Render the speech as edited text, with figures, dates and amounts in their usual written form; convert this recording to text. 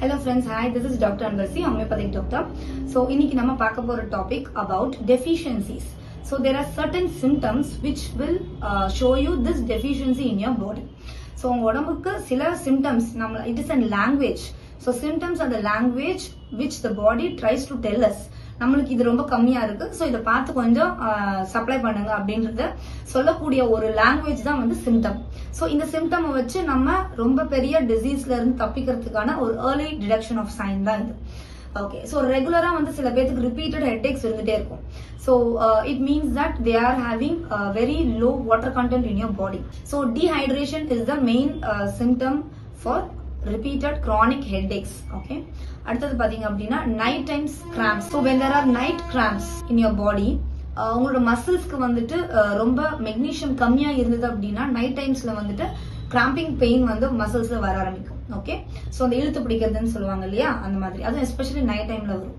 Hello friends, hi, this is Dr. Anvarsi, homeopathic doctor. So, இன்னைக்கு நம்ம பார்க்க போற topic about deficiencies. So, there are certain symptoms which will show you this deficiency in your body. So, உங்க உடம்புக்கு சில symptoms, it is a language. So, symptoms are the language which the body tries to tell us. நம்மளுக்கு இது ரொம்ப கம்மியா இருக்கு, so இதை பார்த்து கொஞ்சம் சப்ளை பண்ணுங்க அப்படின்றத சொல்லக்கூடிய ஒரு லாங்குவேஜ் தான் வந்து சிம்டம். ஸோ இந்த சிம்டம் வச்சு நம்ம ரொம்ப பெரிய டிசீஸ்ல இருந்து தப்பிக்கிறதுக்கான ஒரு ஏர்லி டிடெக்ஷன் ஆஃப் சைன் தான் இது. ஓகே, ஸோ ரெகுலரா வந்து சில பேருக்கு ரிப்பீட்டட் ஹெட்ஏக்ஸ் இருந்துட்டே இருக்கும். So it means that they are having very low water content in your body. So dehydration is the main symptom for repeated chronic headaches. Okay, அடுத்தது பாத்தீங்க அப்படின்னா night times cramps. So when there are night cramps in your body, உங்களோட மசில்ஸ்க்கு வந்துட்டு ரொம்ப magnesium கம்மியா இருந்தது அப்படின்னா night டைம்ஸ்ல வந்துட்டு கிராம்பிங் பெயின் வந்து மசில்ஸ்ல வர ஆரம்பிக்கும். ஓகே, ஸோ அந்த இழுத்து பிடிக்கிறதுன்னு சொல்லுவாங்க இல்லையா, அந்த மாதிரி அது எஸ்பெஷலி நைட் டைம்ல வரும்.